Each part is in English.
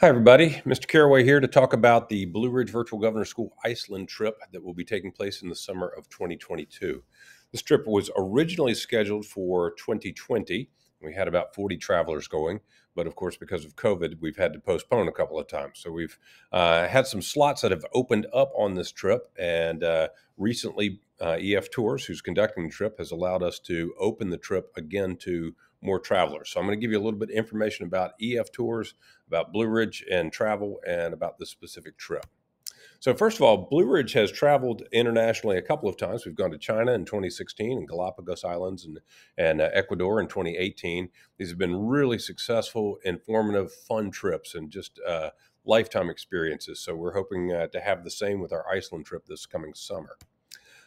Hi, everybody. Mr. Caraway here to talk about the Blue Ridge Virtual Governor School Iceland trip that will be taking place in the summer of 2022. This trip was originally scheduled for 2020. We had about 40 travelers going, but of course, because of COVID, we've had to postpone a couple of times. So we've had some slots that have opened up on this trip, and recently, EF Tours, who's conducting the trip, has allowed us to open the trip again to more travelers. So I'm going to give you a little bit of information about EF Tours, about Blue Ridge and travel, and about this specific trip. So first of all, Blue Ridge has traveled internationally a couple of times. We've gone to China in 2016 and Galapagos Islands and Ecuador in 2018. These have been really successful, informative, fun trips and just lifetime experiences. So we're hoping to have the same with our Iceland trip this coming summer.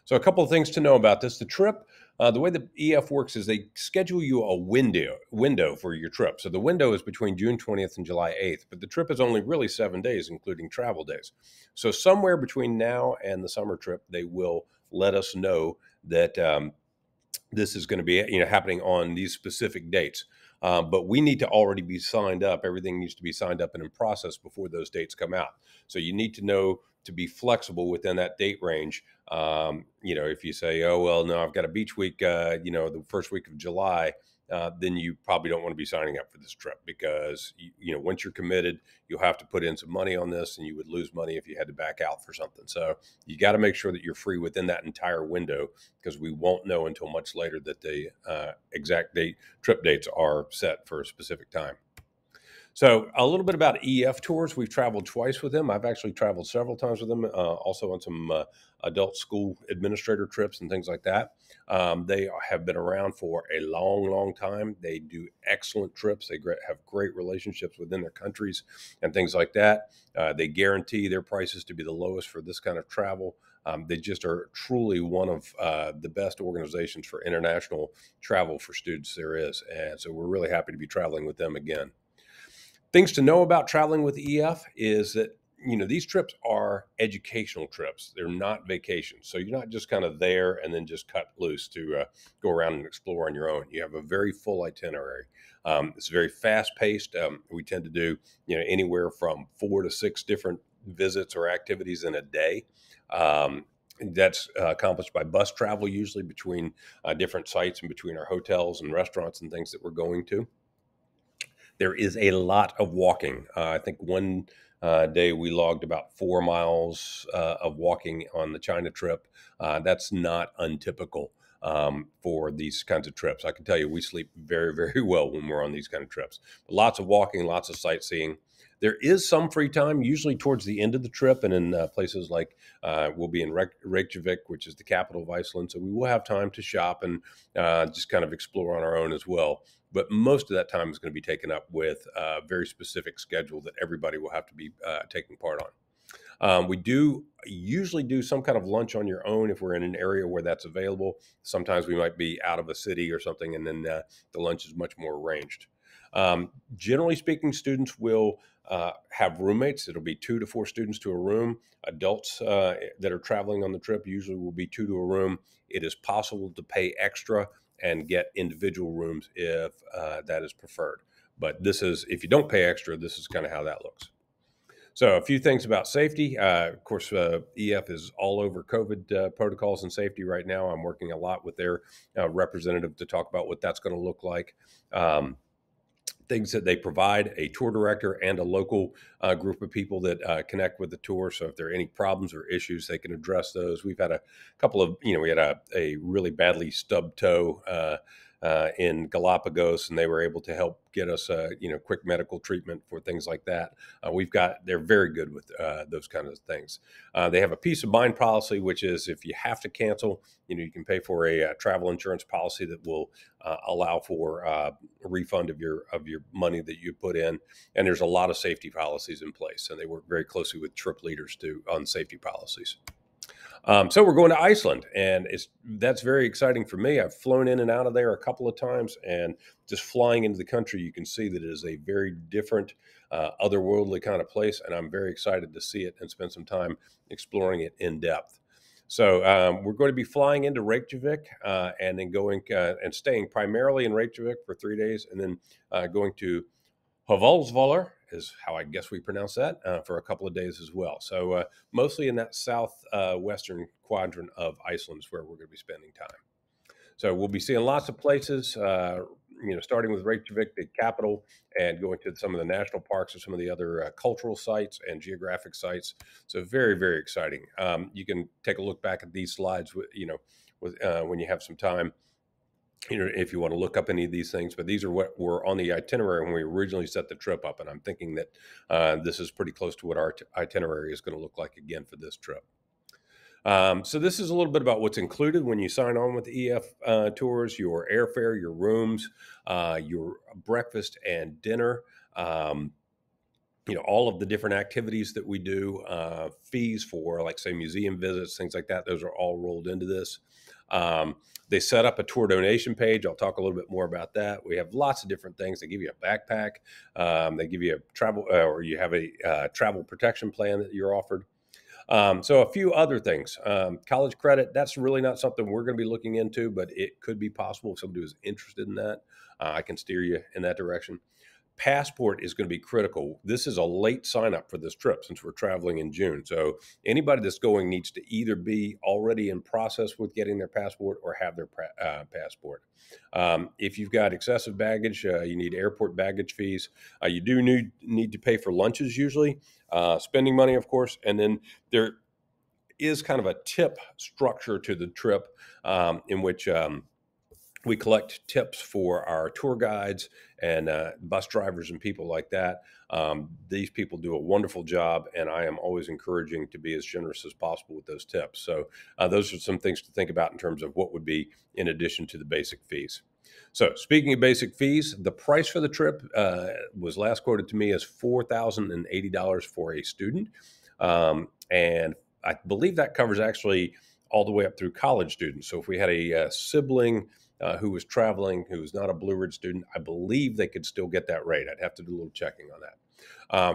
So a couple of things to know about this. The trip, the way the EF works is they schedule you a window for your trip. So the window is between June 20th and July 8th, but the trip is only really 7 days, including travel days. So somewhere between now and the summer trip, they will let us know that this is going to be happening on these specific dates. But we need to already be signed up. Everything needs to be signed up and in process before those dates come out. So you need to know to be flexible within that date range. If you say, oh, well, no, I've got a beach week, the first week of July, then you probably don't want to be signing up for this trip because, once you're committed, you'll have to put in some money on this and you would lose money if you had to back out for something. So you got to make sure that you're free within that entire window because we won't know until much later that the exact trip dates are set for a specific time. So a little bit about EF Tours. We've traveled twice with them. I've actually traveled several times with them, also on some adult school administrator trips and things like that. They have been around for a long, long time. They do excellent trips. They have great relationships within their countries and things like that. They guarantee their prices to be the lowest for this kind of travel. They just are truly one of the best organizations for international travel for students there is. And so we're really happy to be traveling with them again. Things to know about traveling with EF is that, these trips are educational trips. They're not vacations. So you're not just kind of there and then just cut loose to go around and explore on your own. You have a very full itinerary. It's very fast paced. We tend to do, anywhere from 4 to 6 different visits or activities in a day. That's accomplished by bus travel, usually between different sites and between our hotels and restaurants and things that we're going to. There is a lot of walking. I think one day we logged about 4 miles of walking on the China trip. That's not untypical for these kinds of trips. I can tell you we sleep very, very well when we're on these kind of trips. But lots of walking, lots of sightseeing. There is some free time, usually towards the end of the trip, and in places like we'll be in Reykjavik, which is the capital of Iceland. So we will have time to shop and just kind of explore on our own as well. But most of that time is going to be taken up with a very specific schedule that everybody will have to be taking part on. We do usually do some kind of lunch on your own if we're in an area where that's available. Sometimes we might be out of a city or something, and then the lunch is much more arranged. Generally speaking, students will have roommates. It'll be 2 to 4 students to a room. Adults that are traveling on the trip usually will be 2 to a room. It is possible to pay extra and get individual rooms if that is preferred. But if you don't pay extra, this is kind of how that looks. So a few things about safety. Of course, EF is all over COVID protocols and safety right now. I'm working a lot with their representative to talk about what that's going to look like. Things that they provide, a tour director and a local group of people that connect with the tour. So if there are any problems or issues, they can address those. We've had a couple of, we had a really badly stubbed toe in Galapagos, and they were able to help get us, quick medical treatment for things like that. They're very good with those kinds of things. They have a peace of mind policy, which is if you have to cancel, you can pay for a travel insurance policy that will allow for a refund of your money that you put in. And there's a lot of safety policies in place, and they work very closely with trip leaders on safety policies. So we're going to Iceland, and that's very exciting for me. I've flown in and out of there a couple of times, and just flying into the country, you can see that it is a very different, otherworldly kind of place, and I'm very excited to see it and spend some time exploring it in depth. So we're going to be flying into Reykjavik and then going and staying primarily in Reykjavik for 3 days, and then going to Hvalsvöllur is how I guess we pronounce that, for a couple of days as well. So mostly in that southwestern quadrant of Iceland is where we're going to be spending time. So we'll be seeing lots of places, starting with Reykjavik, the capital, and going to some of the national parks and some of the other cultural sites and geographic sites. So very, very exciting. You can take a look back at these slides, when you have some time, if you want to look up any of these things. But these are what were on the itinerary when we originally set the trip up. And I'm thinking that this is pretty close to what our itinerary is going to look like again for this trip. So this is a little bit about what's included when you sign on with EF Tours: your airfare, your rooms, your breakfast and dinner, all of the different activities that we do, fees for, like, say, museum visits, things like that. Those are all rolled into this. They set up a tour donation page. I'll talk a little bit more about that. We have lots of different things. They give you a backpack. They give you a travel, or you have a travel protection plan that you're offered. So a few other things. College credit, that's really not something we're going to be looking into, but it could be possible if somebody was interested in that. I can steer you in that direction. Passport is going to be critical. This is a late sign up for this trip since we're traveling in June. So anybody that's going needs to either be already in process with getting their passport or have their passport. If you've got excessive baggage, you need airport baggage fees. You do need to pay for lunches usually, spending money, of course. And then there is kind of a tip structure to the trip, in which we collect tips for our tour guides and bus drivers and people like that. These people do a wonderful job, and I am always encouraging to be as generous as possible with those tips. So those are some things to think about in terms of what would be in addition to the basic fees. So speaking of basic fees, the price for the trip was last quoted to me as $4,080 for a student. And I believe that covers actually all the way up through college students. So if we had a sibling who was traveling, who was not a Blue Ridge student, I believe they could still get that rate. I'd have to do a little checking on that.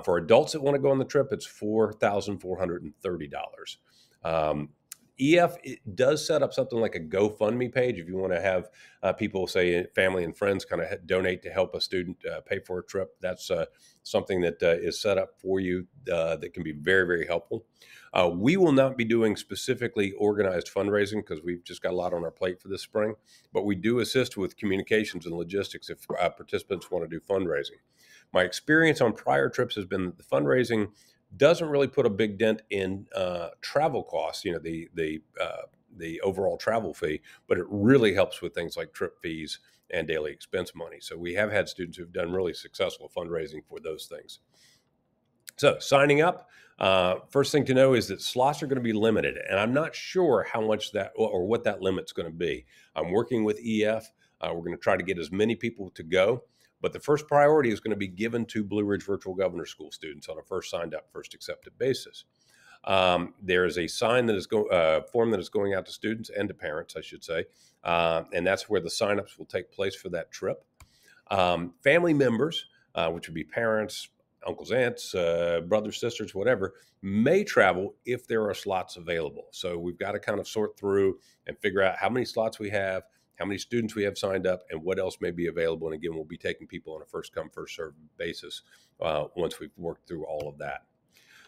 For adults that want to go on the trip, it's $4,430. EF, it does set up something like a GoFundMe page if you want to have people, say family and friends, kind of donate to help a student pay for a trip. That's something that is set up for you that can be very, very helpful. We will not be doing specifically organized fundraising because we've just got a lot on our plate for this spring, but we do assist with communications and logistics if participants want to do fundraising. My experience on prior trips has been that the fundraising doesn't really put a big dent in travel costs, the overall travel fee, but it really helps with things like trip fees and daily expense money. So we have had students who've done really successful fundraising for those things. So signing up, first thing to know is that slots are going to be limited, and I'm not sure how much that or what that limit's going to be. I'm working with EF. We're going to try to get as many people to go. But the first priority is going to be given to Blue Ridge Virtual Governor School students on a first signed up, first accepted basis. There is a form that is going out to students and to parents, I should say, and that's where the signups will take place for that trip. Family members, which would be parents, uncles, aunts, brothers, sisters, whatever, may travel if there are slots available. So we've got to kind of sort through and figure out how many slots we have, how many students we have signed up, and what else may be available. And again, we'll be taking people on a first come, first served basis once we've worked through all of that.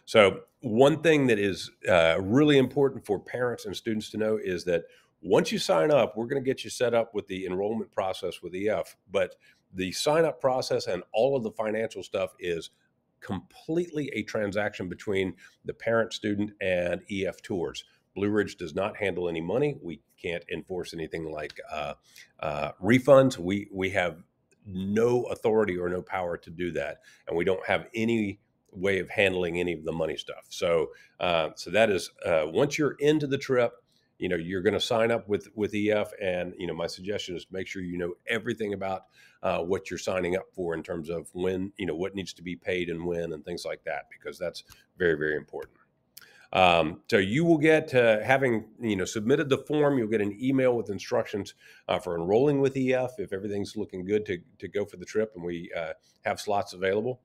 So one thing that is really important for parents and students to know is that once you sign up, we're going to get you set up with the enrollment process with EF, but the sign up process and all of the financial stuff is completely a transaction between the parent, student, and EF Tours. Blue Ridge does not handle any money. We can't enforce anything like refunds. We have no authority or no power to do that, and we don't have any way of handling any of the money stuff. So that is once you're into the trip, you're going to sign up with EF, and my suggestion is make sure you know everything about what you're signing up for in terms of when, what needs to be paid and when, and things like that, because that's very, very important. So you will get, having submitted the form, you'll get an email with instructions for enrolling with EF if everything's looking good to go for the trip and we have slots available.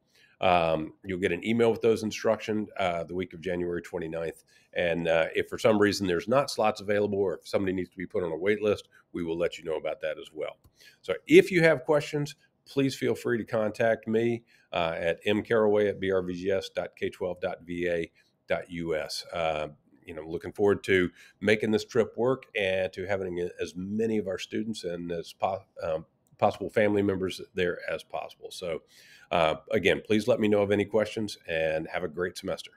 You'll get an email with those instructions the week of January 29th. And if for some reason there's not slots available, or if somebody needs to be put on a wait list, we will let you know about that as well. So if you have questions, please feel free to contact me at mcaraway@brvgs.k12.va.us. Looking forward to making this trip work and to having as many of our students and as possible family members there as possible. So again, please let me know of any questions and have a great semester.